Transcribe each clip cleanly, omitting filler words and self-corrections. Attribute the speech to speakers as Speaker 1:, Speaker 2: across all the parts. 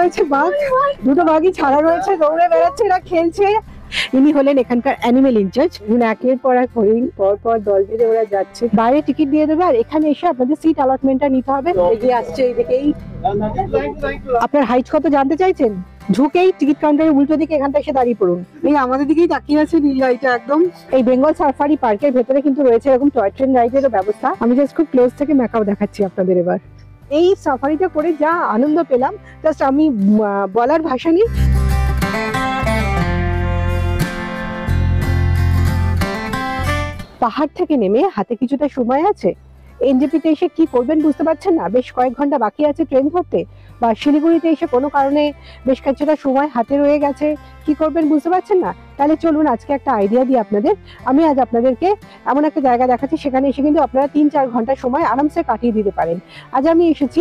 Speaker 1: রয়েছে বাঘ, দুটো বাঘই ছাড়া রয়েছে, দৌড়ে বেড়াচ্ছে, এরা খেলছে। ইনি হলেন এখানকার অ্যানিমেল ইনচার্জ। একের পর এক হরিণ পর পর দল বেঁধে ওরা যাচ্ছে। বাইরে টিকিট দিয়ে দেবে, আর এখানে এসে আপনাদের সিট অ্যালটমেন্টটা নিতে হবে। এগিয়ে আসছে এইদিকেই। আপনার হাইট কত জানতে চাইছেন? ঝুঁকেই টিকিট কাউন্টারের উল্টো দিকে এখানটা এসে দাঁড়িয়ে পড়ুন। এই আমাদের দিকেই তাকিয়ে আছে নীল গাড়িটা একদম। এই বেঙ্গল সাফারি পার্কের ভেতরে কিন্তু রয়েছে এরকম টয় ট্রেন রাইডেরও ব্যবস্থা। আমি জাস্ট খুব ক্লোজ থেকে ম্যাকাও দেখাচ্ছি আপনাদের। এবার এই সাফারিটা করে যা আনন্দ পেলাম, জাস্ট আমি বলার ভাষা নেই। পাহাড় থেকে নেমে হাতে কিছুটা সময় আছে, এনজেপিতে এসে কি করবেন বুঝতে পারছেন না, বেশ কয়েক ঘন্টা বাকি আছে ট্রেন ধরতে, বা শিলিগুড়িতে এসে কোনো কারণে বেশ কিছুটা সময় হাতে রয়ে গেছে, কি করবেন বুঝতে পারছেন না, তাহলে চলুন আজকে একটা আইডিয়া দিই আপনাদের। আমি আজ আপনাদেরকে এমন একটা জায়গা দেখাচ্ছি, সেখানে এসে কিন্তু আপনারা 3-4 ঘন্টা সময় আরামসে কাটিয়ে দিতে পারেন। আজ আমি এসেছি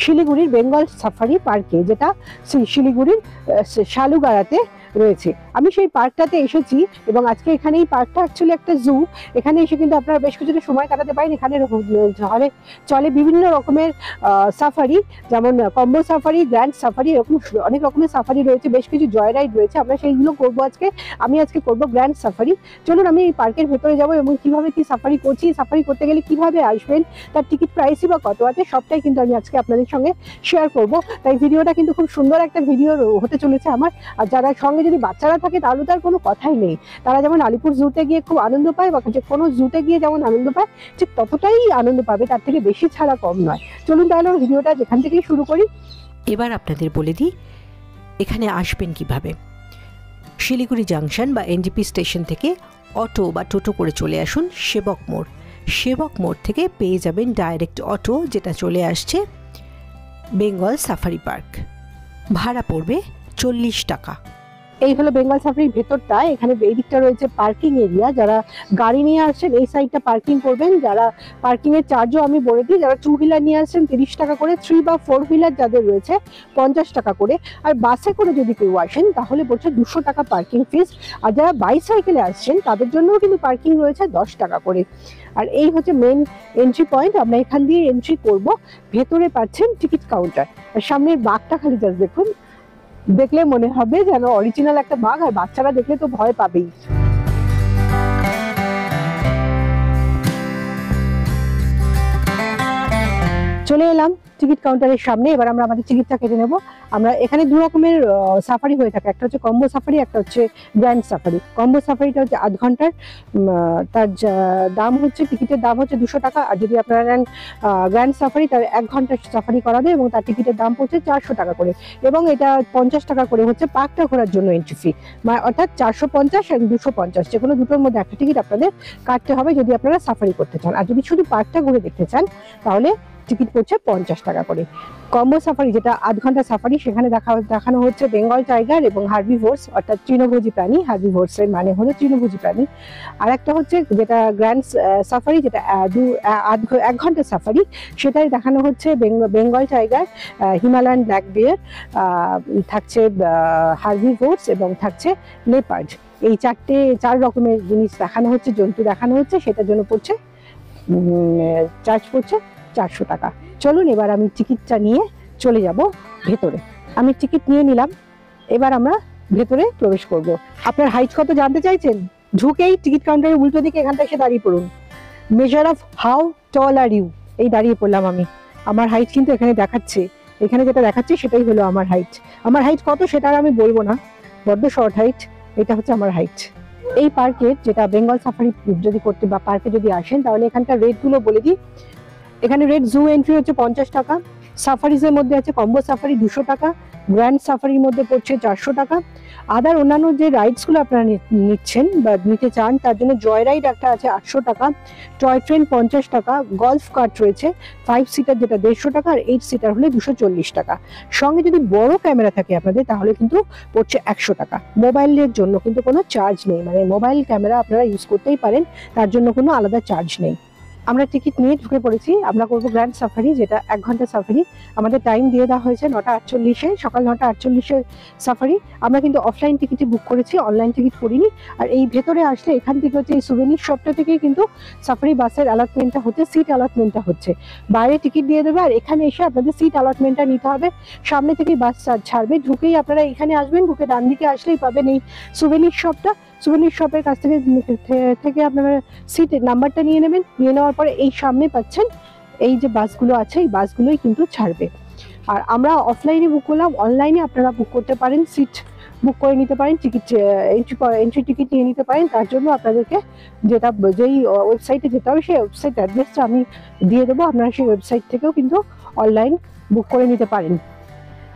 Speaker 1: শিলিগুড়ির বেঙ্গল সাফারি পার্কে, যেটা শিলিগুড়ির শালুগাড়াতে রয়েছে। আমি সেই পার্কটাতে এসেছি এবং আজকে এখানে এই পার্কটা অ্যাকচুয়ালি একটা জু। এখানে এসে কিন্তু আপনারা বেশ কিছুটা সময় কাটাতে পারেন। এখানে চলে বিভিন্ন রকমের সাফারি, যেমন কম্বো সাফারি, গ্র্যান্ড সাফারি, এরকম অনেক রকমের সাফারি রয়েছে, বেশ কিছু জয় রাইড রয়েছে। আমরা সেইগুলো করবো আজকে। আমি আজকে করবো গ্র্যান্ড সাফারি। চলুন আমি এই পার্কের ভেতরে যাবো এবং কিভাবে কি সাফারি করছি, সাফারি করতে গেলে কিভাবে আসবেন, তার টিকিট প্রাইসই বা কত আছে, সবটাই কিন্তু আমি আজকে আপনাদের সঙ্গে শেয়ার করব। তাই ভিডিওটা কিন্তু খুব সুন্দর একটা ভিডিও হতে চলেছে আমার। আর যারা সঙ্গে যদি বাচ্চারা থাকে তাহলে তার কোনো কথাই নেই। তারা যেমন আলিপুর জুতে গিয়ে খুব আনন্দ পায়, বা কোনো জুতে গিয়ে যেমন আনন্দ পায়, ঠিক ততটাই আনন্দ পাবে, তার থেকে বেশি ছাড়া কম নয়। চলুন তাহলে ভিডিওটা যেখান থেকেই শুরু করি।
Speaker 2: এবার আপনাদের বলে দিই এখানে আসবেন কিভাবে। শিলিগুড়ি জাংশন বা এনজিপি স্টেশন থেকে অটো বা টোটো করে চলে আসুন সেবক মোড়। সেবক মোড় থেকে পেয়ে যাবেন ডাইরেক্ট অটো, যেটা চলে আসছে বেঙ্গল সাফারি পার্ক। ভাড়া পড়বে 40 টাকা।
Speaker 1: এই হলো বেঙ্গল সাফারির ভেতরটা। এখানে এই দিকটা রয়েছে পার্কিং এরিয়া। যারা গাড়ি নিয়ে আসছেন এই সাইডটা পার্কিং করবেন। যারা পার্কিং এর চার্জও আমি বলে দিই, যারা 2 হুইলার নিয়ে আসছেন 30 টাকা করে, 3 বা 4 হুইলার যাদের রয়েছে 50 টাকা করে, আর বাসে করে যদি কেউ আসেন তাহলে পড়ছে 200 টাকা পার্কিং ফিস। আর যারা বাইসাইকেলে আসছেন তাদের জন্যও কিন্তু পার্কিং রয়েছে 10 টাকা করে। আর এই হচ্ছে মেন এন্ট্রি পয়েন্ট। আমরা এখান দিয়ে এন্ট্রি করব। ভেতরে পাচ্ছেন টিকিট কাউন্টার। আর সামনের বাঘটা খালি জাস্ট দেখুন, দেখলে মনে হবে যেন অরিজিনাল একটা বাঘ, আর বাচ্চারা দেখলে তো ভয় পাবেই। চলে এলাম টিকিট কাউন্টারের সামনে। এবার আমরা আমাদের টিকিটটা কেটে নেব। আমরা এখানে 2 রকমের সাফারি হয়ে থাকে, একটা হচ্ছে কম্বো সাফারি, একটা হচ্ছে গ্র্যান্ড সাফারি। কম্বো সাফারিটা হচ্ছে আধ ঘন্টার, তার দাম হচ্ছে, টিকিটের দাম হচ্ছে 200 টাকা। আর যদি আপনারা নেন গ্র্যান্ড সাফারি, তার 1 ঘন্টার সাফারি করাবে এবং তার টিকিটের দাম পড়ছে 400 টাকা করে। এবং এটা 50 টাকা করে হচ্ছে পার্কটা ঘোরার জন্য এন্ট্রি ফি, অর্থাৎ 450 আর 250, যে কোনো দুটোর মধ্যে একটা টিকিট আপনাদের কাটতে হবে যদি আপনারা সাফারি করতে চান। আর যদি শুধু পার্কটা ঘুরে দেখতে চান তাহলে টিকিট পড়ছে 50 টাকা করে। কম্বো সাফারি, যেটা আধ ঘন্টা সাফারি, সেখানে দেখানো হচ্ছে বেঙ্গল টাইগার এবং হার্বিভোরস, অর্থাৎ তৃণভোজী প্রাণী। হার্বিভোরস এর মানে হলো তৃণভোজী প্রাণী। আর একটা হচ্ছে যেটা গ্র্যান্ড সাফারি, যেটা 1 ঘন্টা সাফারি, সেটাই দেখানো হচ্ছে বেঙ্গল টাইগার, হিমালয়ান ব্ল্যাক বিয়ার, থাকছে হার্বিভোরস এবং থাকছে লেপার্ড। এই 4 রকমের জিনিস দেখানো হচ্ছে, জন্তু দেখানো হচ্ছে। সেটার জন্য পড়ছে চার্জ পড়ছে 400 টাকা। চলুন এবার আমি টিকিটটা নিয়ে চলে যাব ভেতরে। আমি টিকিট নিয়ে নিলাম। এবার আমরা ভেতরে প্রবেশ করব। আপনার হাইট কত জানতে চাইছেন? ঝুঁকেই টিকিট কাউন্টারের উল্টো দিকে এখানটা এসে দাঁড়িয়ে পড়ুন। Measure of how tall are you, এই দাঁড়িয়ে পড়লাম আমি। আমার হাইট কিন্তু এখানে দেখাচ্ছে, এখানে যেটা দেখাচ্ছে সেটাই হলো আমার হাইট। আমার হাইট কত সেটা আর আমি বলবো না, বড্ড শর্ট হাইট। এটা হচ্ছে আমার হাইট। এই পার্কের, যেটা বেঙ্গল সাফারি যদি করতে বা পার্কে যদি আসেন, তাহলে এখানকার রেটগুলো বলে দিই। এখানে রেট জু এন্ট্রি হচ্ছে 50 টাকা, সাফারিজের মধ্যে আছে কম্বো সাফারি 200 টাকা, গ্র্যান্ড সাফারির মধ্যে পড়ছে 400 টাকা। আদার অন্যান্য যে রাইডসগুলো আপনারা নিচ্ছেন বা নিতে চান, তার জন্য জয় রাইড একটা আছে 800 টাকা, টয় ট্রেন 50 টাকা, গলফ কার্ট রয়েছে 5 সিটার যেটা 150 টাকা, আর 8 সিটার হলে 240 টাকা। সঙ্গে যদি বড় ক্যামেরা থাকে আপনাদের তাহলে কিন্তু পড়ছে 100 টাকা। মোবাইলের জন্য কিন্তু কোনো চার্জ নেই, মানে মোবাইল ক্যামেরা আপনারা ইউজ করতেই পারেন, তার জন্য কোনো আলাদা চার্জ নেই। আমরা টিকিট নিয়ে ঢুকে পড়েছি। আমরা করবো গ্র্যান্ড সাফারি, যেটা 1 ঘন্টা সাফারি। আমাদের টাইম দিয়ে দেওয়া হয়েছে 9:48, সকাল 9:48 সাফারি। আমরা কিন্তু অফলাইন টিকিটে বুক করেছি, অনলাইন টিকিট করিনি। আর এই ভেতরে আসলে এখান থেকে হচ্ছে এই সুভেনির শপটা থেকে কিন্তু সাফারি বাসের অ্যালটমেন্টটা হচ্ছে, সিট অ্যালটমেন্টটা হচ্ছে। বাইরে টিকিট দিয়ে দেবে আর এখানে এসে আপনাদের সিট অ্যালটমেন্টটা নিতে হবে। সামনে থেকেই বাস ছাড়বে, ঢুকেই আপনারা এখানে আসবেন, ঢুকে ডান দিকে আসলেই পাবেন এই সুভেনির শপটা। সুভেনির শপের কাছ থেকে আপনারা সিট নাম্বারটা নিয়ে নেবেন। নিয়ে নেওয়ার পরে এই সামনে পাচ্ছেন এই যে বাসগুলো আছে, এই বাসগুলোই কিন্তু ছাড়বে। আর আমরা অফলাইনে বুক করলাম, অনলাইনে আপনারা বুক করতে পারেন, সিট বুক করে নিতে পারেন, টিকিট এন্ট্রি টিকিট নিয়ে নিতে পারেন। তার জন্য আপনাদেরকে যেই ওয়েবসাইটে যেতে হবে সেই ওয়েবসাইট অ্যাড্রেসটা আমি দিয়ে দেবো, আপনারা সেই ওয়েবসাইট থেকেও কিন্তু অনলাইন বুক করে নিতে পারেন।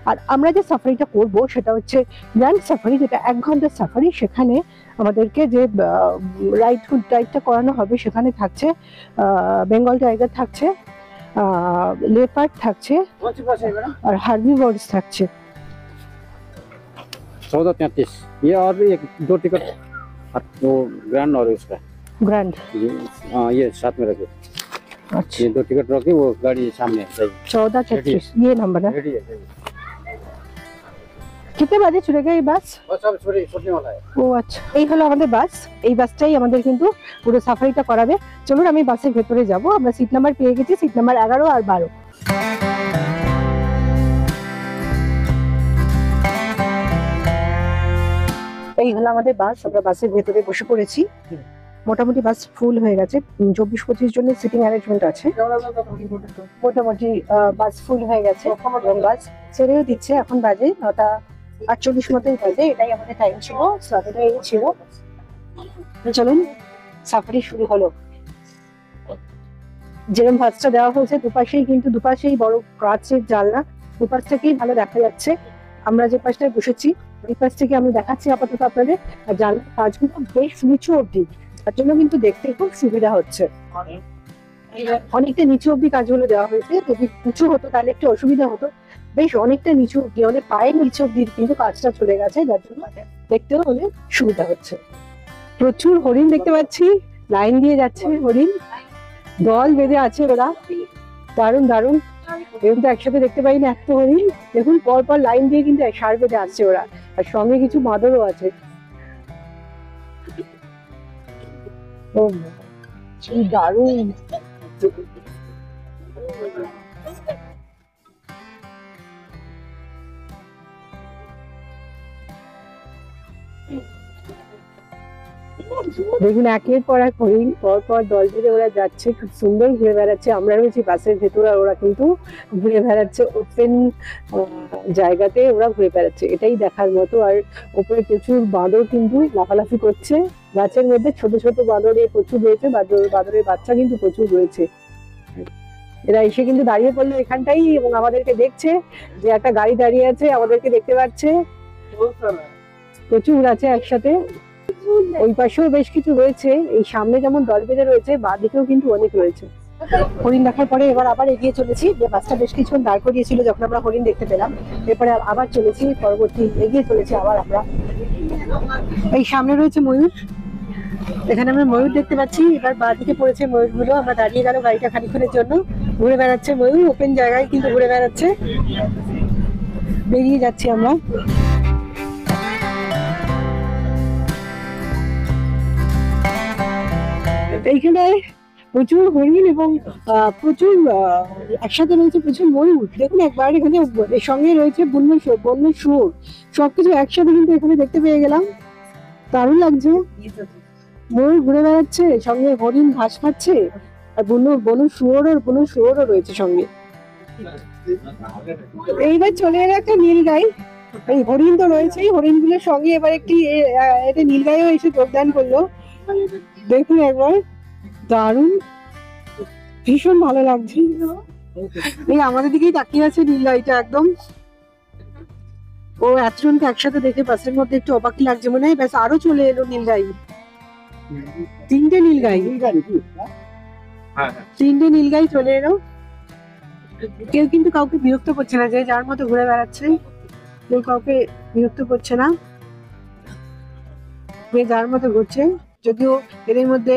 Speaker 1: আর আমরা যে সাফারিটা করব সেটা হচ্ছে গ্র্যান্ড সাফারি, যেটা 1 ঘন্টার সাফারি। সেখানে আমাদেরকে যে রাইডটা করানো হবে সেখানে থাকছে বেঙ্গল টাইগার থাকছে, লেপার্ড থাকছে আর হার্বিভোরস থাকছে।
Speaker 3: 14:33 ये और भी 2 टिकट वो ग्रैंड और उसका
Speaker 1: ग्रैंड
Speaker 3: ये साथ में रखे।
Speaker 1: अच्छा,
Speaker 3: ये 2 टिकट रखे, वो गाड़ी सामने है।
Speaker 1: 14:33 ये नंबर है।
Speaker 3: रेडी है।
Speaker 1: कितने बजे छुटेगा ये बास?
Speaker 3: बस अब छूटने वाला है।
Speaker 1: ও আচ্ছা, এই হলো আমাদের বাস। এই বাসটাই আমাদের কিন্তু পুরো সাফারিটা করাবে। চলুন আমি বাসের ভেতরে যাব। আমরা সিট নাম্বার পেয়ে গেছি, সিট নাম্বার 11 আর 12। এই হলো আমাদের বাস। আমরা বাসের ভেতরে বসে পড়েছি। মোটামুটি বাস ফুল হয়ে গেছে, 24-25 জনের সিটিং অ্যারেঞ্জমেন্ট আছে। মোটামুটি বাস ফুল হয়ে গেছে এবং বাস ছেড়েও দিচ্ছে। এখন বাজে 9:48 মতোই বাজে। এটাই আমাদের টাইম ছিল, সাফারিটা এই ছিল। চলুন সাফারি শুরু হলো। যেরকম বাসটা দেওয়া হয়েছে দুপাশেই বড় কাঁচের জানলা, দুপাশ থেকেই ভালো দেখা যাচ্ছে। আমরা যে পাশটায় বসেছি ওই পাশ থেকে আমি দেখাচ্ছি আপাতত আপনাদের। আর জানলার কাজগুলো বেশ নিচু অব্দি, তার জন্য কিন্তু দেখতে খুব সুবিধা হচ্ছে। অনেকটা নিচু অব্দি কাজগুলো দেওয়া হয়েছে, যদি উঁচু হতো তাহলে একটু অসুবিধা হতো। বেশ অনেকটা নিচু অব্দি, অনেক পায়ের নিচু অব্দি কিন্তু কাজটা চলে গেছে, যার জন্য দেখতেও অনেক সুবিধা হচ্ছে। প্রচুর হরিণ দেখতে পাচ্ছি, লাইন দিয়ে যাচ্ছে হরিণ, দল বেঁধে আছে ওরা। দারুণ দারুণ, এরকম তো একসাথে দেখতে পাই না এত হরিণ। দেখুন পর পর লাইন দিয়ে কিন্তু সার বেঁধে আসছে ওরা, আর সঙ্গে কিছু বাঁদরও আছে। ও কি দারুণ! দেখুন একের পর এক হরিণ পর পর দল বেঁধে ওরা যাচ্ছে, খুব সুন্দর ঘুরে বেড়াচ্ছে। আমরা রয়েছি বাসের ভেতরে, আর ওরা কিন্তু ঘুরে বেড়াচ্ছে ওপেন জায়গাতে, ওরা ঘুরে বেড়াচ্ছে, এটাই দেখার মতো। আর উপরে প্রচুর বাঁদর কিন্তু লাফালাফি করছে গাছের মধ্যে। ছোট ছোট বাঁদরে প্রচুর রয়েছে, বাঁদরের বাচ্চা কিন্তু প্রচুর রয়েছে। এরা এসে কিন্তু দাঁড়িয়ে পড়লো এখানটাই এবং আমাদেরকে দেখছে, যে একটা গাড়ি দাঁড়িয়ে আছে আমাদেরকে দেখতে পাচ্ছে। প্রচুর আছে একসাথে। ওই পাশেও বেশ কিছু রয়েছে, এই সামনে যেমন দল বেঁধে রয়েছে, বাঁদিকেও কিন্তু অনেক রয়েছে। হরিণ দেখার পরে এবার আবার এগিয়ে চলেছি। যে বাসটা বেশ কিছুক্ষণ দাঁড় করিয়েছিল যখন আমরা হরিণ দেখতে পেলাম, এরপরে আবার চলেছি, এগিয়ে চলেছি আবার আমরা। এই সামনে রয়েছে ময়ূর, এখানে আমরা ময়ূর দেখতে পাচ্ছি। এবার বাঁদিকে পড়েছে ময়ূরগুলো। আমরা দাঁড়িয়ে গেল গাড়িটা খানিক্ষণের জন্য, ঘুরে বেড়াচ্ছে ময়ূর, ওপেন জায়গায় কিন্তু ঘুরে বেড়াচ্ছে। বেরিয়ে যাচ্ছি আমরা। এইখানে প্রচুর হরিণ এবং প্রচুর একসাথে রয়েছে প্রচুর ময়ূর। দেখুন একবার এখানে এর সঙ্গে রয়েছে বন্য শুয়োর, সবকিছু একসাথে কিন্তু এখানে দেখতে পেয়ে গেলাম। দারুণ লাগছে। ময়ূর ঘুরে বেড়াচ্ছে, সঙ্গে হরিণ ঘাস খাচ্ছে, আর বন্য শুয়োরও রয়েছে সঙ্গে। এইবার চলে এলো একটা নীলগাই। এই হরিণ তো রয়েছেই, হরিণগুলোর সঙ্গে এবার এটা নীলগাইও এসে যোগদান করলো। দেখুন একবার, দারুণ, ভীষণ ভালো লাগছে। এই আমাদের দিকেই তাকিয়ে আছে নীলগাইটা একদম। ও এতজনকে একসাথে দেখে বাসের মধ্যে একটু অবাকই লাগছে মনে হয়। ব্যাস আরো চলে এলো নীলগাই, 3টে নীলগাই, 3টে নীলগাই চলে এলো। কেউ কিন্তু কাউকে বিরক্ত করছে না, যে যার মতো ঘুরে বেড়াচ্ছে, কেউ কাউকে বিরক্ত করছে না, যে যার মতো ঘুরছে। যদিও এদের মধ্যে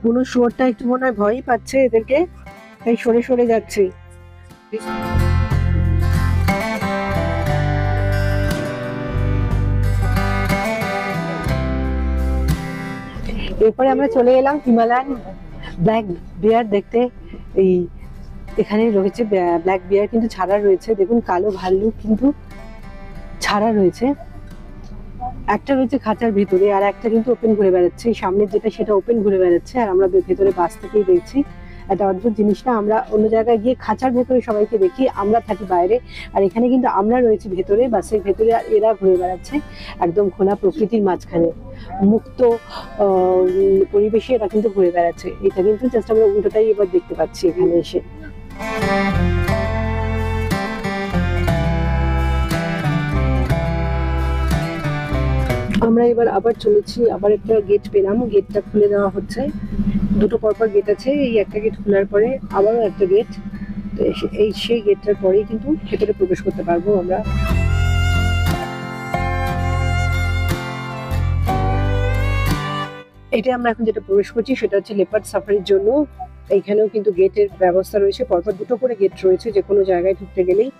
Speaker 1: কোনো শুয়োরটা একটু মনে হয় ভয়ই পাচ্ছে এদেরকে, তাই সরে সরে যাচ্ছে। এরপরে আমরা চলে এলাম হিমালয়ান ব্ল্যাক বিয়ার দেখতে। এই এখানে রয়েছে ব্ল্যাক বিয়ার, কিন্তু ছাড়া রয়েছে, দেখুন কালো ভাল্লুক কিন্তু ছাড়া রয়েছে। একটা রয়েছে খাঁচার ভিতরে, আর একটা কিন্তু ওপেন ঘুরে বেড়াচ্ছে। সামনের যেটা সেটা ওপেন ঘুরে বেড়াচ্ছে, আর আমরা ভেতরে বাস থেকেই দেখছি। একটা অদ্ভুত জিনিসটা, আমরা অন্য জায়গায় গিয়ে খাঁচার ভেতরে সবাইকে দেখি, আমরা থাকি বাইরে, আর এখানে কিন্তু আমরা রয়েছি ভেতরে, বাসের ভেতরে, আর এরা ঘুরে বেড়াচ্ছে একদম খোলা প্রকৃতির মাঝখানে, মুক্ত পরিবেশে এরা কিন্তু ঘুরে বেড়াচ্ছে। এটা কিন্তু জাস্ট আমরা উল্টোটাই এবার দেখতে পাচ্ছি এখানে এসে। আমরা এবার আবার চলেছি, আবার একটা গেট পেলাম, গেটটা খুলে দেওয়া হচ্ছে। দুটো পরপর গেট আছে, এই একটা গেট খোলার পরে আবারও একটা গেট, তো এই সেই গেটটার পরেই কিন্তু ভেতরে প্রবেশ করতে পারবো আমরা। এটা আমরা এখন যেটা প্রবেশ করছি সেটা হচ্ছে লেপার্ড সাফারির জন্য। এইখানেও কিন্তু গেটের ব্যবস্থা রয়েছে, পরপর দুটো করে গেট রয়েছে যে কোনো জায়গায় ঢুকতে গেলেই।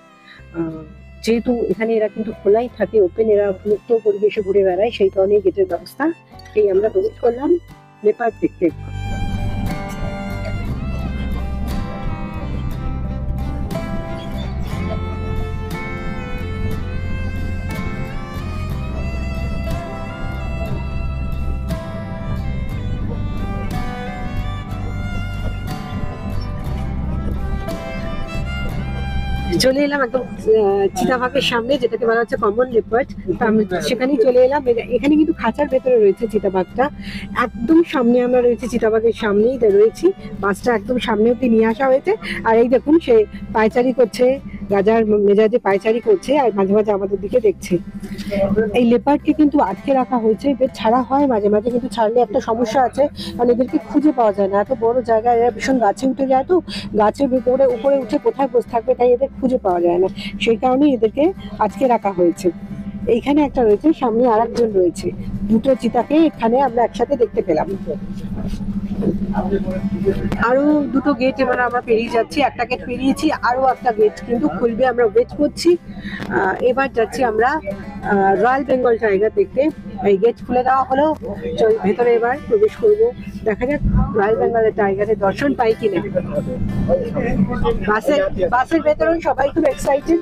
Speaker 1: যেহেতু এখানে এরা কিন্তু খোলাই থাকে, ওপেন, এরা মুক্ত পরিবেশে ঘুরে বেড়ায়, সেই কারণেই গেটের ব্যবস্থা। এই আমরা প্রবেশ করলাম লেপার্ড দেখতে। চলে এলাম একদম চিতাবাঘের সামনে, যেটাকে বলা হচ্ছে কমন লেপার্ড। সেখানেই চলে এলাম। এখানে কিন্তু খাঁচার ভেতরে রয়েছে চিতাবাঘটা, একদম সামনে আমরা রয়েছি, চিতাবাঘের সামনেই রয়েছি। বাসটা একদম সামনে অব্দি নিয়ে আসা হয়েছে, আর এই দেখুন সে পায়চারি করছে, রাজার মেজাজে পায়চারি করছে, আর মাঝে মাঝে আমাদের দিকে দেখছে। এই লেপার্ডকে কিন্তু আটকে রাখা হয়েছে, এদের ছাড়া হয় মাঝে মাঝে, কিন্তু ছাড়লে একটা সমস্যা আছে, কারণ এদেরকে খুঁজে পাওয়া যায় না। এত বড় জায়গায় এরা ভীষণ গাছে উঠে যায়, তো গাছের উপরে উঠে কোথায় বসে থাকবে, তাই এদের খুঁজে পাওয়া যায় না, সেই কারণেই এদেরকে আটকে রাখা হয়েছে। এইখানে একটা রয়েছে, সামনে আর একজন রয়েছে। দুটো চিতাকে এখানে আমরা একসাথে দেখতে পেলাম। আরো দুটো গেট এবার আমরা পেরিয়ে যাচ্ছি, একটা গেট পেরিয়েছি, আরো একটা গেট কিন্তু খুলবে, আমরা ওয়েট করছি। এবার যাচ্ছি আমরা রয়্যাল বেঙ্গল টাইগার দেখতে। এই গেট খুলে দেওয়া হলো, ভেতরে এবার প্রবেশ করব, দেখা যাক রয়্যাল বেঙ্গলের টাইগারের দর্শন পাই কিনা। বাসের ভেতরে সবাই খুব এক্সাইটেড।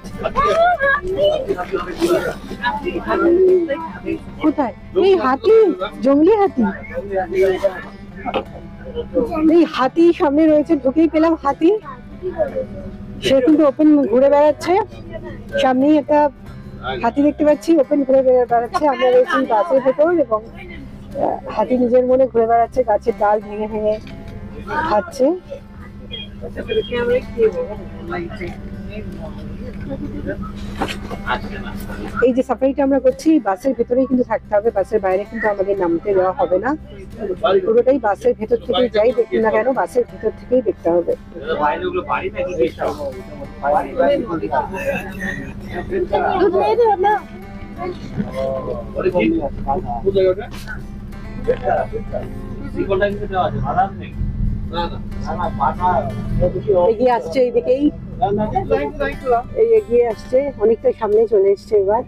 Speaker 1: কোথায় এই হাতি, জঙ্গলি হাতি, এই হাতি সামনে রয়েছে, ঢুকেই পেলাম হাতি। সে কিন্তু ওপেন ঘুরে বেড়াচ্ছে, সামনেই একটা হাতি দেখতে পাচ্ছি, ওপেন ঘুরে বেড়াচ্ছে। আমরা রয়েছি গাছের ভেতর, এবং হাতি নিজের মনে ঘুরে বেড়াচ্ছে, গাছের ডাল ভেঙে ভেঙে খাচ্ছে। এই যে সাফারিটা আমরা করছি, বাসের ভেতরেই কিন্তু থাকতে হবে, বাসের বাইরে কিন্তু আমাদের নামতে দেওয়া হবে না। পুরোটাই বাসের ভেতর থেকেই যাই দেখি না কেন, বাসের ভেতর থেকেই দেখতে হবে। এগিয়ে আসছে এইদিকেই, এই এগিয়ে আসছে, অনেকটা সামনে চলে এসছে। এবার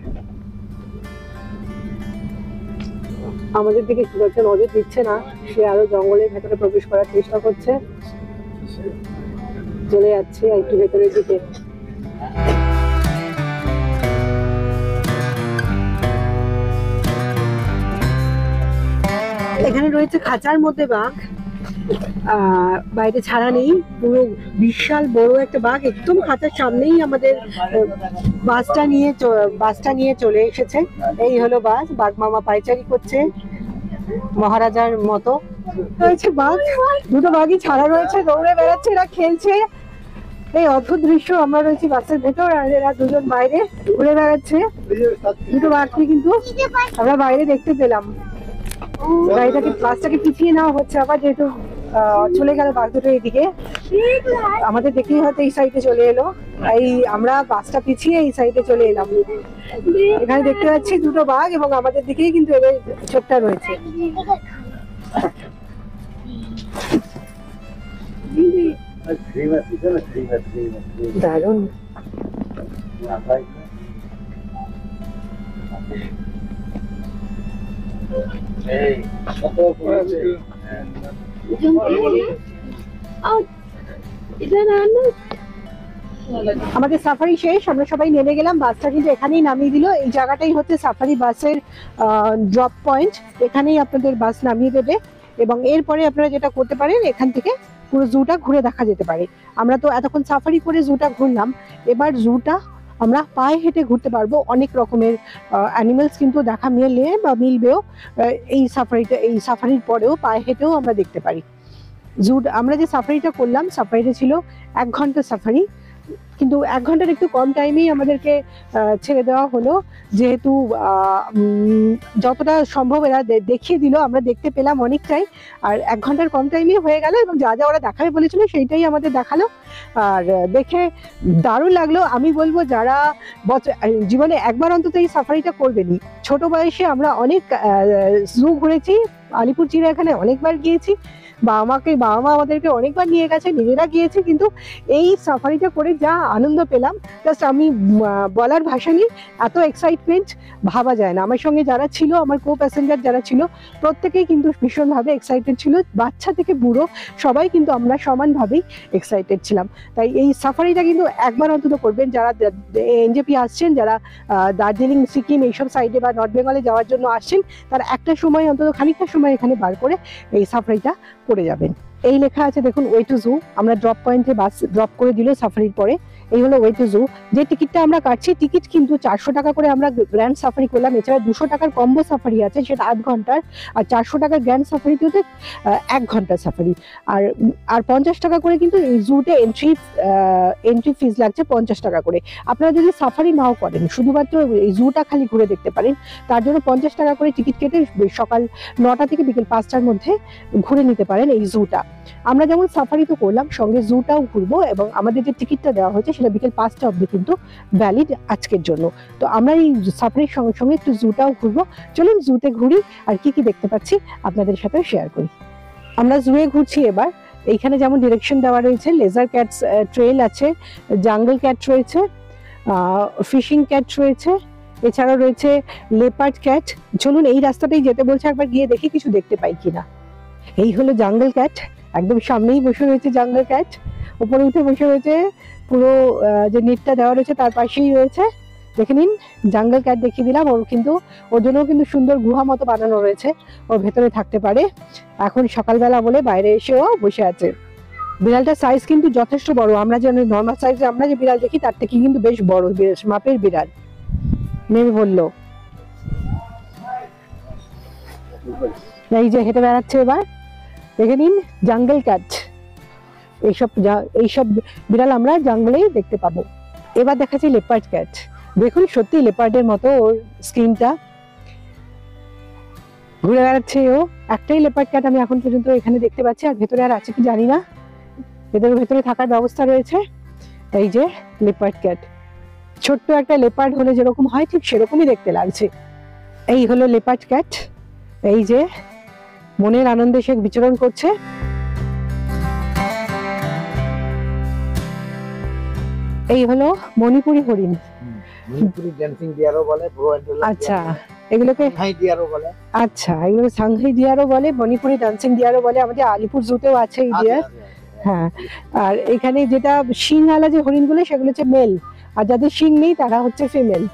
Speaker 1: আমাদের দিকে খুব একটা নজর দিচ্ছে না, সে আরো জঙ্গলের ভেতরে প্রবেশ করার চেষ্টা করছে। চলে যাচ্ছে একটু ভেতরের দিকে। এখানে রয়েছে খাঁচার মধ্যে বাঘ, বাইরে ছাড়া নেই, পুরো বিশাল বড় একটা বাঘ একদম খাঁচার সামনেই আমাদের বাসটা নিয়ে চলে এসেছে। এই হলো বাস, বাঘ মামা পায়চারি করছে মহারাজার মতো। রয়েছে বাঘ, দুটো বাঘই ছাড়া রয়েছে, দৌড়ে বেড়াচ্ছে, এরা খেলছে। এই অদ্ভুত দৃশ্য, আমরা রয়েছি বাসের ভেতর, আর এরা দুজন বাইরে ঘুরে বেড়াচ্ছে। দুটো বাঘকে কিন্তু আমরা বাইরে দেখতে পেলাম। বাসটাকে পিছিয়ে নেওয়া হচ্ছে আবার, যেহেতু চলে গেল বাঘ দুটো এইদিকে, আমাদের দেখেই হয়তো এই সাইডে চলে এলো, এই আমরা বাসটা পিছিয়ে এই সাইডে চলে এলাম। এখানে দেখতে পাচ্ছি দুটো বাঘ, এবং আমাদের দিকেই কিন্তু এদের চোখটা রয়েছে। দারুণ। আমাদের সাফারি শেষ, আমরা সবাই নেমে গেলাম। বাসটা কিন্তু এখানেই নামিয়ে দিল। এই জায়গাটাই হচ্ছে সাফারি বাসের ড্রপ পয়েন্ট। এখানেই আপনাদের বাস নামিয়ে দেবে এবং এরপরে আপনারা যেটা করতে পারেন, এখান থেকে পুরো জুটা ঘুরে দেখা যেতে পারে। আমরা তো এতক্ষণ সাফারি করে জুটা ঘুরলাম, এবার জুটা আমরা পায়ে হেঁটে ঘুরতে পারবো। অনেক রকমের অ্যানিমেলস কিন্তু দেখা মিলবেও এই সাফারির পরেও পায়ে হেঁটেও আমরা দেখতে পারি। আমরা যে সাফারিটা করলাম, সাফারিটা ছিল 1 ঘন্টা সাফারি, কিন্তু 1 ঘন্টার একটু কম টাইমেই আমাদেরকে ছেড়ে দেওয়া হলো, যেহেতু যতটা সম্ভব এরা দেখিয়ে দিল, আমরা দেখতে পেলাম অনেকটাই। আর 1 ঘন্টার কম টাইমেই হয়ে গেল এবং যা যা ওরা দেখাবে বলেছিল সেইটাই আমাদের দেখালো। আর দেখে দারুণ লাগলো। আমি বলবো যারা জীবনে একবার অন্তত এই সাফারিটা করবেনই। ছোট বয়সে আমরা অনেক জু ঘুরেছি, আলিপুর চিড়িয়াখানায় অনেকবার গিয়েছি, বাবা মা আমাদেরকে অনেকবার নিয়ে গেছে, নিজেরা গিয়েছি, কিন্তু এই সাফারিটা করে যা আনন্দ পেলাম জাস্ট আমি বলার ভাষা নেই। এত এক্সাইটমেন্ট ভাবা যায় না। আমার সঙ্গে যারা ছিল, আমার কো প্যাসেঞ্জার যারা ছিল, প্রত্যেকেই কিন্তু ভীষণভাবে এক্সাইটেড ছিল। বাচ্চা থেকে বুড়ো সবাই কিন্তু আমরা সমানভাবেই এক্সাইটেড ছিলাম। তাই এই সাফারিটা কিন্তু একবার অন্তত করবেন যারা এনজেপি আসছেন, যারা দার্জিলিং, সিকিম এইসব সাইডে বা নর্থ বেঙ্গলে যাওয়ার জন্য আসছেন, তারা একটা সময় অন্তত খানিকটা সময় এখানে বার করে এই সাফারিটা করে যাবেন। এই লেখা আছে দেখুন, ওয়ে টু জু। আমরা ড্রপ পয়েন্টে বাস ড্রপ করে দিল সাফারির পরে। এই হলো ওয়ে টু জু। যে টিকিটটা আমরা কাটছি, টিকিট কিন্তু 400 টাকা করে আমরা গ্র্যান্ড সাফারি করলাম। এছাড়া 200 টাকার কম্বো সাফারি আছে, সেটা 8 ঘন্টার। আর 400 টাকার গ্র্যান্ড সাফারিতে হচ্ছে 1 ঘন্টার সাফারি। আর 50 টাকা করে কিন্তু এই জুতে এন্ট্রি ফিজ লাগছে 50 টাকা করে। আপনারা যদি সাফারি নাও করেন, শুধুমাত্র এই জুটা খালি ঘুরে দেখতে পারেন, তার জন্য 50 টাকা করে টিকিট কেটে সকাল 9টা থেকে বিকেল 5টার মধ্যে ঘুরে নিতে পারেন এই জুটা। আমরা যেমন সাফারি তো করলাম, সঙ্গে জুটাও ঘুরবো এবং আমাদের যে টিকিটটা দেওয়া হয়েছে সেটা বিকেল 5টা অবধি কিন্তু ভ্যালিড আজকের জন্য। তো আমরা এই সাফারির সঙ্গে সঙ্গে একটু জুটাও ঘুরবো। চলুন জুতে ঘুরি আর কি কি দেখতে পাচ্ছি আপনাদের সাথে শেয়ার করি। আমরা জুয়ে ঘুরছি এবার। এইখানে যেমন ডিরেকশন দেওয়া রয়েছে, লেজার ক্যাটস ট্রেল আছে, জাঙ্গল ক্যাট রয়েছে, ফিশিং ক্যাট রয়েছে, এছাড়াও রয়েছে লেপার্ড ক্যাট। চলুন এই রাস্তাটাই যেতে বলছে, একবার গিয়ে দেখি কিছু দেখতে পাই কিনা। এই হলো জাঙ্গল ক্যাট, একদম সামনেই বসে রয়েছে জাঙ্গল ক্যাট। উপরে উঠে বসে রয়েছে, পুরো যে নেটটা দেওয়া রয়েছে তার পাশেই রয়েছে। দেখে নিন, জাঙ্গল ক্যাট দেখিয়ে দিলাম। ওর জন্যও কিন্তু সুন্দর গুহা মতো বানানো রয়েছে, ওর ভেতরে থাকতে পারে। এখন সকালবেলা বলে বাইরে এসেও বসে আছে। বিড়ালটার সাইজ কিন্তু যথেষ্ট বড়। আমরা যে নর্মাল সাইজে আমরা যে বিড়াল দেখি তার থেকে কিন্তু বেশ বড় মাপের বিড়াল। নেমে বললো, এই যে হেঁটে বেড়াচ্ছে এবার। দেখে নিন, জাঙ্গল ক্যাট। এইসব বিড়াল আমরা জঙ্গলেই দেখতে পাবো। এবার দেখাচ্ছি লেপার্ড ক্যাট। দেখুন, সত্যি লেপার্ডের মতো ওর স্কিনটা। ঘুরে বেড়াচ্ছে ও। একটাই লেপার্ড ক্যাট আমি এখন পর্যন্ত এখানে দেখতে পাচ্ছি, আর ভেতরে আর আছে কি জানি না। ভেতরে থাকার ব্যবস্থা রয়েছে। এই যে লেপার্ড ক্যাট, ছোট্ট একটা লেপার্ড হলে যেরকম হয় ঠিক সেরকমই দেখতে লাগছে। এই হলো লেপার্ড ক্যাট। এই যে মনের আনন্দে সে বিচরণ করছে। এই হলো মণিপুরি হরিণ।
Speaker 4: মণিপুরি ড্যান্সিং ডিয়ারও বলে,
Speaker 1: আচ্ছা, এগুলোকে
Speaker 4: সাংহাই ডিয়ারও বলে।
Speaker 1: আচ্ছা, এগুলোকে সাংহাই ডিয়ারও বলে, মণিপুরি ডান্সিং ডিয়ারও বলে। আমাদের আলিপুর জুতেও আছে এই ডিয়ার। হ্যাঁ, আর এখানে যেটা শিংওয়ালা যে হরিণগুলো সেগুলো হচ্ছে মেল, আর যাদের শিং নেই তারা হচ্ছে ফিমেল।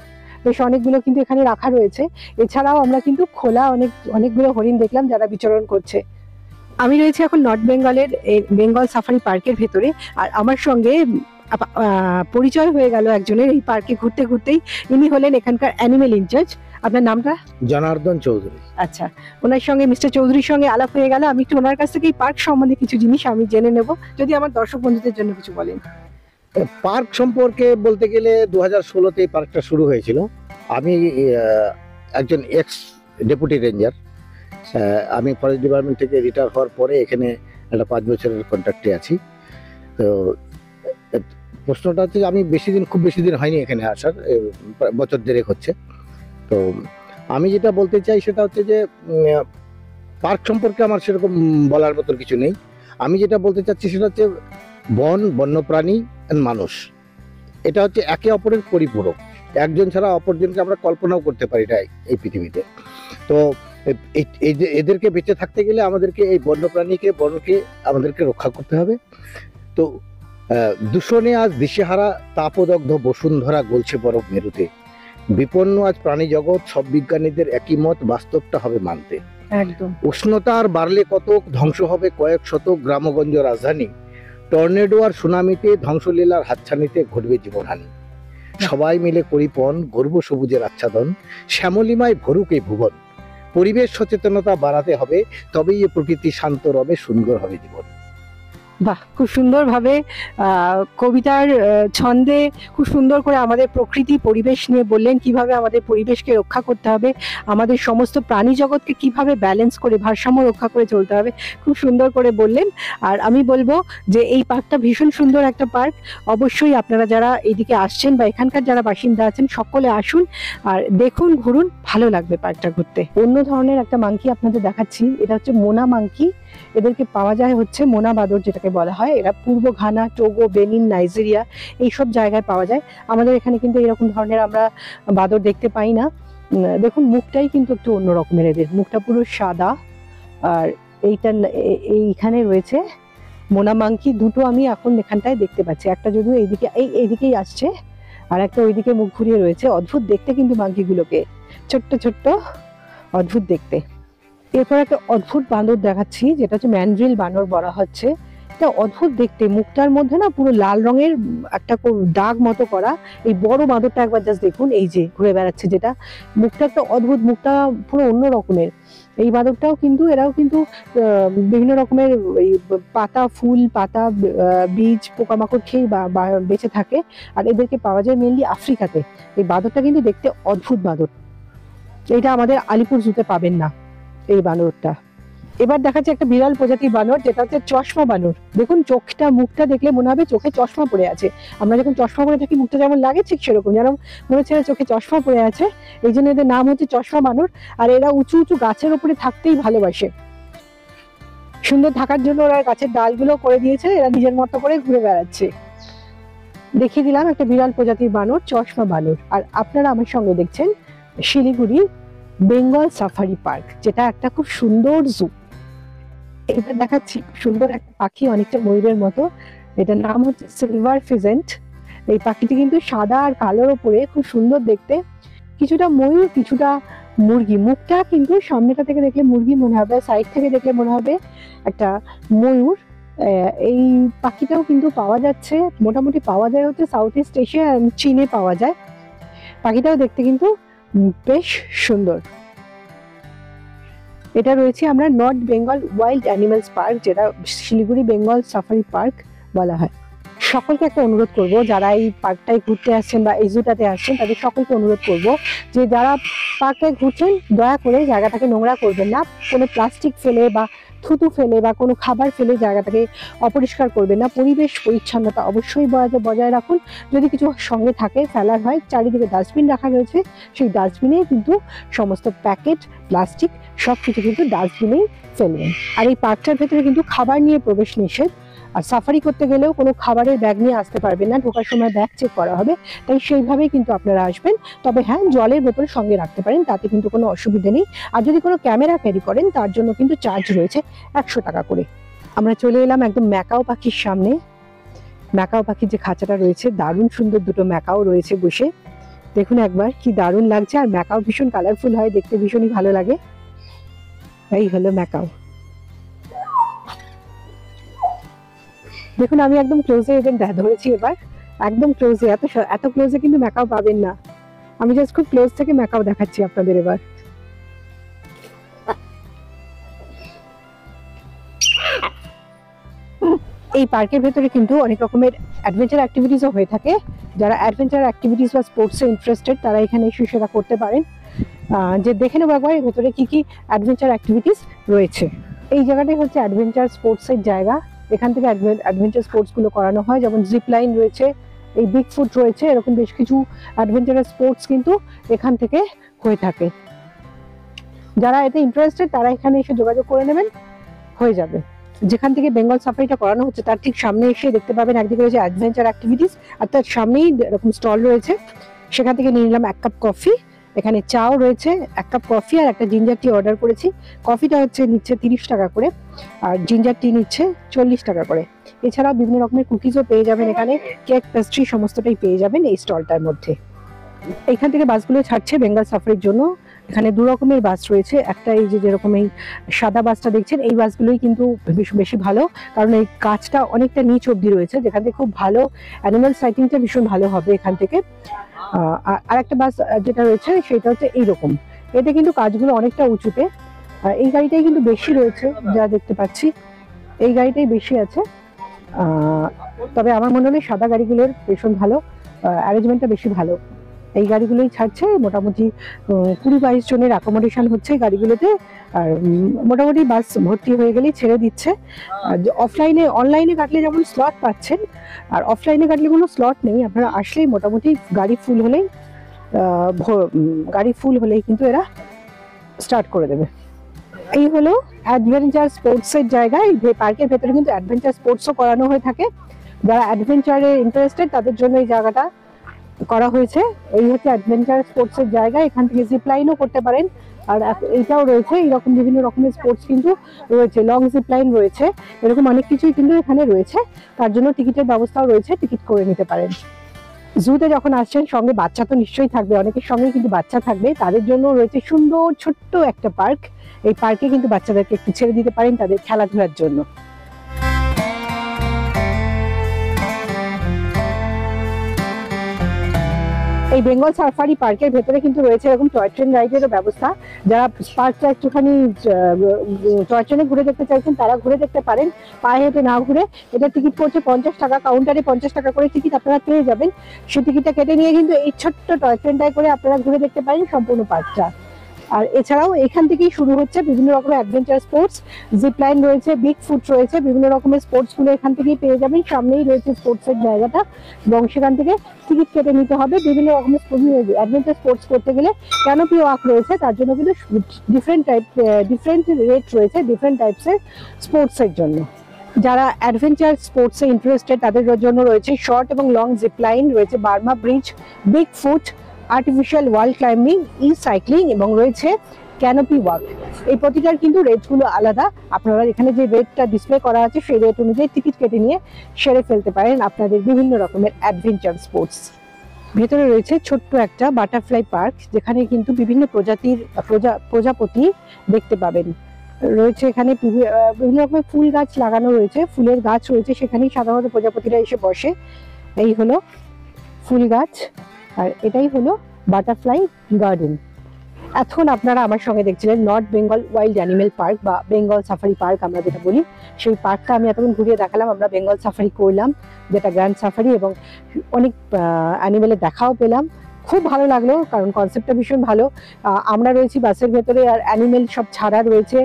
Speaker 1: বেশ অনেকগুলো কিন্তু এখানে রাখা রয়েছে। এছাড়াও আমরা কিন্তু খোলা অনেকগুলো হরিণ দেখলাম যারা বিচরণ করছে। আমি রয়েছি এখন নর্থ বেঙ্গলের বেঙ্গল সাফারি পার্কের ভেতরে, আর আমার সঙ্গে পরিচয় হয়ে গেল একজনের এই পার্কে ঘুরতে ঘুরতেই। ইনি হলেন এখানকার অ্যানিমেল ইনচার্জ। আপনার নামটা?
Speaker 4: জনার্দন চৌধুরী।
Speaker 1: আচ্ছা, ওনার সঙ্গে মিস্টার চৌধুরীর সঙ্গে আলাপ হয়ে গেল। আমি একটু ওনার কাছ থেকে এই পার্ক সম্বন্ধে কিছু জিনিস আমি জেনে নেব, যদি আমার দর্শক বন্ধুদের জন্য কিছু বলেন।
Speaker 4: পার্ক সম্পর্কে বলতে গেলে 2016-তে এই পার্কটা শুরু হয়েছিল। আমি একজন এক্স ডেপুটি রেঞ্জার। আমি ফরেস্ট ডিপার্টমেন্ট থেকে রিটায়ার হওয়ার পরে এখানে একটা 5 বছরের কন্ট্রাক্টে আছি। তো প্রশ্নটা হচ্ছে যে আমি খুব বেশি দিন হয়নি এখানে আসার, বছর দেড়েক হচ্ছে। তো আমি যেটা বলতে চাই সেটা হচ্ছে যে পার্ক সম্পর্কে আমার সেরকম বলার মতো কিছু নেই। আমি যেটা বলতে চাচ্ছি সেটা হচ্ছে বন, বন্যপ্রাণী and মানুষ, এটা হচ্ছে একে অপরের পরিপূরক। একজন ছাড়া অপরজনকে আমরা কল্পনাও করতে পারি না এই পৃথিবীতে। তো এই যে এদেরকে বেঁচে থাকতে গেলে আমাদেরকে এই বন্যপ্রাণীকে, বনকে আমাদেরকে রক্ষা করতে হবে। তো দূষণে আজ দিশেহারা, তাপদগ্ধ বসুন্ধরা গলছে বরফ মেরুতে। বিপন্ন আজ প্রাণী জগৎ, সব বিজ্ঞানীদের একই মত, বাস্তবটা হবে মানতে।
Speaker 1: একদম।
Speaker 4: উষ্ণতা আর বাড়লে কতক, ধ্বংস হবে কয়েক শতক গ্রামগঞ্জ রাজধানী। টর্নেডো আর সুনামিতে, ধ্বংসলীলার হাতছানিতে ঘটবে জীবনহানি। সবাই মিলে করিপন, গর্ব সবুজের আচ্ছাদন, শ্যামলিমায় ভরুক এই ভুবন। পরিবেশ সচেতনতা বাড়াতে হবে, তবেই এ প্রকৃতি শান্ত রবে, সুন্দর হবে জীবন।
Speaker 1: বাহ, খুব সুন্দরভাবে কবিতার ছন্দে খুব সুন্দর করে আমাদের প্রকৃতি পরিবেশ নিয়ে বললেন, কিভাবে আমাদের পরিবেশকে রক্ষা করতে হবে, আমাদের সমস্ত প্রাণী জগৎকে কিভাবে ব্যালেন্স করে, ভারসাম্য রক্ষা করে চলতে হবে, খুব সুন্দর করে বললেন। আর আমি বলবো যে এই পার্কটা ভীষণ সুন্দর একটা পার্ক। অবশ্যই আপনারা যারা এইদিকে আসছেন বা এখানকার যারা বাসিন্দা আছেন, সকলে আসুন আর দেখুন, ঘুরুন, ভালো লাগবে পার্কটা ঘুরতে। অন্য ধরনের একটা মাংকি আপনাদের দেখাচ্ছি, এটা হচ্ছে মোনা মাংকি। এদেরকে পাওয়া যায় হচ্ছে মোনা বাদর যেটাকে বলা হয়। এরা পূর্ব ঘানা, টোগো, বেনিন, নাইজেরিয়া এইসব জায়গায় পাওয়া যায়। আমাদের এখানে কিন্তু এরকম ধরনের আমরা বাদর দেখতে পাই না। দেখুন মুখটাই কিন্তু একটু অন্য রকমের, এদের মুখটা পুরো সাদা। আর এইখানে রয়েছে মোনা মাংকি দুটো, আমি এখন এখানটায় দেখতে পাচ্ছি। একটা যদিও এইদিকেই আসছে, আর একটা ওইদিকে মুখ ঘুরিয়ে রয়েছে। অদ্ভুত দেখতে কিন্তু মাংকিগুলোকে, ছোট্ট ছোট্ট, অদ্ভুত দেখতে। এরপর একটা অদ্ভুত বাঁদর দেখাচ্ছি, যেটা হচ্ছে ম্যান্ড্রিল বানর বলা হচ্ছে। এটা অদ্ভুত দেখতে, মুখটার মধ্যে না পুরো লাল রঙের একটা দাগ মতো করা। এই বড় বাঁদরটা একবার জাস্ট দেখুন, এই যে ঘুরে বেড়াচ্ছে, যেটা মুখটা একটা অদ্ভুত, মুখটা পুরো অন্য রকমের। এই বাঁদরটাও কিন্তু, এরাও কিন্তু বিভিন্ন রকমের এই পাতা, ফুল, পাতা, বীজ, পোকামাকড় খেয়ে বেঁচে থাকে। আর এদেরকে পাওয়া যায় মেনলি আফ্রিকাতে। এই বাঁদরটা কিন্তু দেখতে অদ্ভুত বাঁদর, এটা আমাদের আলিপুর জুতে পাবেন না এই বানরটা। এবার দেখাচ্ছে একটা বিরল প্রজাতির বানর, যেটা হচ্ছে চশমা বানর। দেখুন চোখটা, মুখটা দেখলে মনে হবে চোখে চশমা পড়ে আছে। আমরা যখন চশমা পরে থাকি মুখটা যেমন লাগে, ঠিক সেরকম যেন মনে হচ্ছে চোখে চশমা পড়ে আছে। এই জন্য এদের নাম হচ্ছে চশমা বানর। আর এরা উঁচু উঁচু গাছের উপরে থাকতেই ভালোবাসে। সুন্দর থাকার জন্য ওরা গাছের ডালগুলো করে দিয়েছে, এরা নিজের মতো করে ঘুরে বেড়াচ্ছে। দেখিয়ে দিলাম একটা বিরল প্রজাতির বানর, চশমা বানর। আর আপনারা আমার সঙ্গে দেখছেন শিলিগুড়ি বেঙ্গল সাফারি পার্ক, যেটা একটা খুব সুন্দর জু। এটা দেখাচ্ছি সুন্দর একটা পাখি, অনেকটা ময়ূরের মতো। এটার নাম হচ্ছে সিলভার ফিজেন্ট। এই পাখিটি কিন্তু সাদা আর কালোর উপরে, খুব সুন্দর দেখতে, কিছুটা ময়ূর কিছুটা মুরগি। মুখটা কিন্তু সামনেটা থেকে দেখলে মুরগি মনে হবে, সাইড থেকে দেখলে মনে হবে একটা ময়ূর। এই পাখিটাও কিন্তু পাওয়া যাচ্ছে, মোটামুটি পাওয়া যায় হচ্ছে সাউথ ইস্ট এশিয়া, চীনে পাওয়া যায়। পাখিটাও দেখতে কিন্তু বেশ সুন্দর। এটা রয়েছে আমরা north Bengal wild animals park, যেটা শিলিগুড়ি বেঙ্গল সাফারি পার্ক বলা হয়। সকলকে একটা অনুরোধ করব, যারা এই পার্কটায় ঘুরতে আসছেন বা এই জুটাতে আসছেন, তাদের সকলকে অনুরোধ করব যে যারা পার্কটায় ঘুরছেন, দয়া করে জায়গাটাকে নোংরা করবেন না। কোনো প্লাস্টিক ফেলে বা থুতু ফেলে বা কোনো খাবার ফেলে জায়গাটাকে অপরিষ্কার করবেন না। পরিবেশ পরিচ্ছন্নতা অবশ্যই বজায় রাখুন। যদি কিছু সঙ্গে থাকে ফেলার হয়, চারিদিকে ডাস্টবিন রাখা রয়েছে, সেই ডাস্টবিনে কিন্তু সমস্ত প্যাকেট, প্লাস্টিক সবকিছু কিন্তু ডাস্টবিনেই ফেলবেন। আর এই পার্কটার ভেতরে কিন্তু খাবার নিয়ে প্রবেশ নিষেধ। আর সাফারি করতে গেলেও কোনো খাবারের ব্যাগ নিয়ে আসতে পারবেন না, ঢোকার সময় ব্যাগ চেক করা হবে। তাই সেইভাবেই কিন্তু আপনারা আসবেন। তবে হ্যাঁ, জলের বোতল সঙ্গে রাখতে পারেন, তাতে কিন্তু কোনো অসুবিধা নেই। আর যদি কোনো ক্যামেরা ক্যারি করেন, তার জন্য কিন্তু চার্জ রয়েছে 100 টাকা করে। আমরা চলে এলাম একদম ম্যাকাও পাখির সামনে। ম্যাকাও পাখির যে খাঁচাটা রয়েছে, দারুণ সুন্দর দুটো ম্যাকাও রয়েছে বসে। দেখুন একবার কি দারুণ লাগছে। আর ম্যাকাও ভীষণ কালারফুল হয়, দেখতে ভীষণই ভালো লাগে। এই হলো ম্যাকাও। দেখুন আমি একদম ক্লোজে এদের ধরেছি, এবার একদম ক্লোজে। এত ক্লোজে কিন্তু ম্যাকাও পাবেন না। আমি জাস্ট খুব ক্লোজ থেকে ম্যাকাও দেখাচ্ছি আপনাদের এবার। এই পার্কের ভেতরে কিন্তু অনেক রকমের অ্যাডভেঞ্চার অ্যাক্টিভিটিসও হয়ে থাকে। যারা অ্যাডভেঞ্চার অ্যাক্টিভিটিস বা স্পোর্টসে ইন্টারেস্টেড, তারা এখানে এসে সেটা করতে পারেন। যে দেখে নেবো একবার এর ভেতরে কি কি অ্যাডভেঞ্চার অ্যাক্টিভিটিস রয়েছে। এই জায়গাটাই হচ্ছে অ্যাডভেঞ্চার স্পোর্টসের জায়গা। এখান থেকে অ্যাডভেঞ্চার স্পোর্টসগুলো করানো হয়, যেমন জিপ লাইন রয়েছে, এই বিগ ফুট রয়েছে, এরকম বেশ কিছু অ্যাডভেঞ্চারাস স্পোর্টস কিন্তু এখান থেকে হয়ে থাকে। যারা এতে ইন্টারেস্টেড তারা এখানে এসে যোগাযোগ করে নেবেন, হয়ে যাবে। যেখান থেকে বেঙ্গল সাফারিটা করানো হচ্ছে তার ঠিক সামনে এসে দেখতে পাবেন একদিকে রয়েছে অ্যাডভেঞ্চার অ্যাক্টিভিটিস, আর তার সামনেই এরকম স্টল রয়েছে। সেখান থেকে নিয়ে নিলাম 1 কাপ কফি, এখানে চাও রয়েছে, 1 কাপ কফি আর একটা জিঞ্জার টি অর্ডার করেছি। কফিটা নিচ্ছে 30 টাকা করে, আর জিঞ্জার টি নিচ্ছে 40 টাকা করে। এছাড়াও বিভিন্ন রকমের কুকিজও পেয়ে যাবেন এখানে, কেক, পেস্ট্রি সমস্তটাই পেয়ে যাবেন এই স্টলটার মধ্যে। এখান থেকে বাসগুলো ছাড়ছে বেঙ্গল সাফারির জন্য। এখানে 2 রকমের বাস রয়েছে, একটা এই যেরকম এই সাদা বাসটা দেখছেন, এই বাসগুলোই কিন্তু বেশি ভালো, কারণ এই কাজটা অনেকটা নিচ অব্দি রয়েছে, যেখান থেকে খুব ভালো অ্যানিমাল সাইটিংটা ভীষণ ভালো হবে এখান থেকে। আর একটা বাস যেটা রয়েছে সেটা হচ্ছে এইরকম, এটা কিন্তু কাজগুলো অনেকটা উঁচুতে। এই গাড়িটাই কিন্তু বেশি রয়েছে, যা দেখতে পাচ্ছি এই গাড়িটাই বেশি আছে। তবে আমার মনে হয় সাদা গাড়িগুলোর ভীষণ ভালো অ্যারেঞ্জমেন্টটা বেশি ভালো। এই গাড়িগুলোই ছাড়ছে, মোটামুটি 20-22 জনের অ্যাকোমোডেশন হচ্ছে গাড়িগুলোতে। আর মোটামুটি বাস ভর্তি হয়ে গেলেই ছেড়ে দিচ্ছে। অনলাইনে কাটলে যেমন স্লট পাচ্ছেন, আর অফলাইনে কাটলে কোনো স্লট নেই। আপনারা আসলেই মোটামুটি গাড়ি ফুল হলেই কিন্তু এরা স্টার্ট করে দেবে। এই হলো অ্যাডভেঞ্চার স্পোর্টসের জায়গা। এই পার্কের ভেতরে কিন্তু অ্যাডভেঞ্চার স্পোর্টসও করানো হয়ে থাকে। যারা অ্যাডভেঞ্চারে ইন্টারেস্টেড তাদের জন্য এই জায়গাটা করা হয়েছে। এই হচ্ছে অ্যাডভেঞ্চার স্পোর্টসের জায়গা, এখান থেকে জিপ লাইনও করতে পারেন। আর এইটাও রয়েছে, এইরকম বিভিন্ন রকমের স্পোর্টস কিন্তু রয়েছে, লং জিপ লাইন রয়েছে, এরকম অনেক কিছুই কিন্তু এখানে রয়েছে। তার জন্য টিকিটের ব্যবস্থাও রয়েছে, টিকিট করে নিতে পারেন। জুতে যখন আসছেন সঙ্গে বাচ্চা তো নিশ্চয়ই থাকবে, অনেকের সঙ্গে কিন্তু বাচ্চা থাকবে, তাদের জন্য রয়েছে সুন্দর ছোট্ট একটা পার্ক। এই পার্কে কিন্তু বাচ্চাদেরকে একটু ছেড়ে দিতে পারেন তাদের খেলাধুলার জন্য। এই বেঙ্গল সাফারি পার্কের ভেতরে কিন্তু রয়েছে এরকম টয় ট্রেন রাইডেরও ব্যবস্থা। যারা পার্কটা একটুখানি টয় ট্রেনে ঘুরে দেখতে চাইছেন তারা ঘুরে দেখতে পারেন, পায়ে হেঁটে না ঘুরে। এটা টিকিট পড়ছে 50 টাকা, কাউন্টারে 50 টাকা করে টিকিট আপনারা পেয়ে যাবেন। সেই টিকিটটা কেটে নিয়ে কিন্তু এই ছোট্ট টয় ট্রেনটায় করে আপনারা ঘুরে দেখতে পারেন সম্পূর্ণ পার্কটা। আর এছাড়াও এখান থেকেই শুরু হচ্ছে বিভিন্ন রকমের অ্যাডভেঞ্চার স্পোর্টস, জিপ লাইন রয়েছে, বিগ ফুট রয়েছে, বিভিন্ন রকমের স্পোর্টস গুলো এখান থেকেই পেয়ে যাবেন। সামনেই রয়েছে স্পোর্টসের জায়গাটা, এবং সেখান থেকে টিকিট কেটে নিতে হবে। বিভিন্ন রকমের অ্যাডভেঞ্চার স্পোর্টস করতে গেলে ক্যানোপি ওয়াক রয়েছে, তার জন্য কিন্তু ডিফারেন্ট রেট রয়েছে ডিফারেন্ট টাইপসের স্পোর্টসের জন্য। যারা অ্যাডভেঞ্চার স্পোর্টসে ইন্টারেস্টেড তাদের জন্য রয়েছে শর্ট এবং লং জিপ লাইন, রয়েছে Burma bridge, big foot, artificial wall climbing, cycling, এবং রয়েছে ক্যানোপি ওয়াক। এই প্রতিটার কিন্তু রেটগুলো আলাদা। আপনারা এখানে যে রেটটা ডিসপ্লে করা আছে সেই রেট অনুযায়ী টিকিট কেটে নিয়ে সেরে ফেলতে পারেন আপনাদের বিভিন্ন রকমের অ্যাডভেঞ্চার স্পোর্টস। ভেতরে রয়েছে ছোট্ট একটা বাটারফ্লাই পার্ক, যেখানে কিন্তু বিভিন্ন প্রজাপতি দেখতে পাবেন। রয়েছে এখানে বিভিন্ন রকমের ফুল গাছ লাগানো রয়েছে, ফুলের গাছ রয়েছে, সেখানেই সাধারণত প্রজাপতিরা এসে বসে। এই হলো ফুল গাছ, আর এটাই হলো বাটারফ্লাই গার্ডেন। এখন আপনারা আমার সঙ্গে দেখছিলেন north Bengal wild animal park বা বেঙ্গল সাফারি পার্ক আমরা যেটা বলি, সেই পার্কটা আমি এতক্ষণ ঘুরিয়ে দেখালাম। আমরা বেঙ্গল সাফারি করলাম, যেটা গ্র্যান্ড সাফারি, এবং অনেক অ্যানিমেলের দেখাও পেলাম। খুব ভালো লাগলো, কারণ কনসেপ্টটা ভীষণ ভালো। আমরা রয়েছি বাসের ভেতরে, আর অ্যানিমেল সব ছাড়া রয়েছে,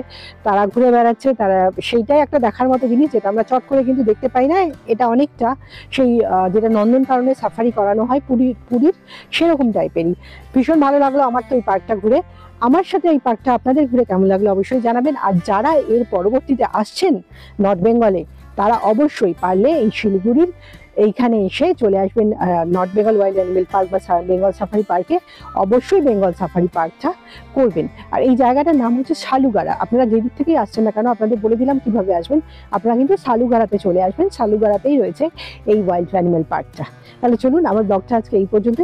Speaker 1: তারা ঘুরে বেড়াচ্ছে, তারা সেইটাই একটা দেখার মতো জিনিস, যেটা আমরা চট করে কিন্তু দেখতে পাই না। এটা অনেকটা সেই যেটা নন্দনকাননে সাফারি করানো হয় পুরীর সেরকম টাইপেরই। ভীষণ ভালো লাগলো আমার তো এই পার্কটা ঘুরে। আমার সাথে এই পার্কটা আপনাদের ঘুরে কেমন লাগলো অবশ্যই জানাবেন। আর যারা এর পরবর্তীতে আসছেন নর্থ বেঙ্গলে, তারা অবশ্যই পারলে এই শিলিগুড়ির এইখানে এসে চলে আসবেন north Bengal wild animal park বা বেঙ্গল সাফারি পার্কে। অবশ্যই বেঙ্গল সাফারি পার্কটা করবেন। আর এই জায়গাটার নাম হচ্ছে সালুগাড়া। আপনারা যেদিক থেকেই আসছেন না কেন, আপনাদের বলে দিলাম কিভাবে আসবেন। আপনারা কিন্তু সালুগাড়াতে চলে আসবেন, সালুগাড়াতেই রয়েছে এই ওয়াইল্ড অ্যানিমেল পার্কটা। তাহলে চলুন, আমার ব্লগটা আজকে এই পর্যন্ত।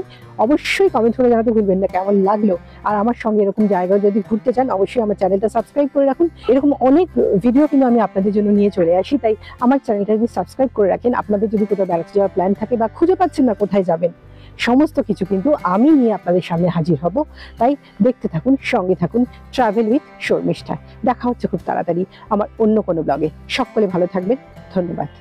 Speaker 1: অবশ্যই কমেন্ট করে জানাতে ভুলবেন না কেমন লাগলো। আর আমার সঙ্গে এরকম জায়গায় যদি ঘুরতে চান, অবশ্যই আমার চ্যানেলটা সাবস্ক্রাইব করে রাখুন। এরকম অনেক ভিডিও কিন্তু আমি আপনাদের জন্য নিয়ে চলে আসি, তাই আমার চ্যানেলটা যদি সাবস্ক্রাইব করে রাখেন, আপনাদের যদি কোথাও বেড়াতে যাওয়ার প্ল্যান থাকে বা খুঁজে পাচ্ছেন না কোথায় যাবেন, সমস্ত কিছু কিন্তু আমি নিয়ে আপনাদের সামনে হাজির হব। তাই দেখতে থাকুন, সঙ্গে থাকুন, ট্রাভেল উইথ শর্মিষ্ঠা। দেখা হচ্ছে খুব তাড়াতাড়ি আমার অন্য কোনো ব্লগে। সকলে ভালো থাকবেন, ধন্যবাদ।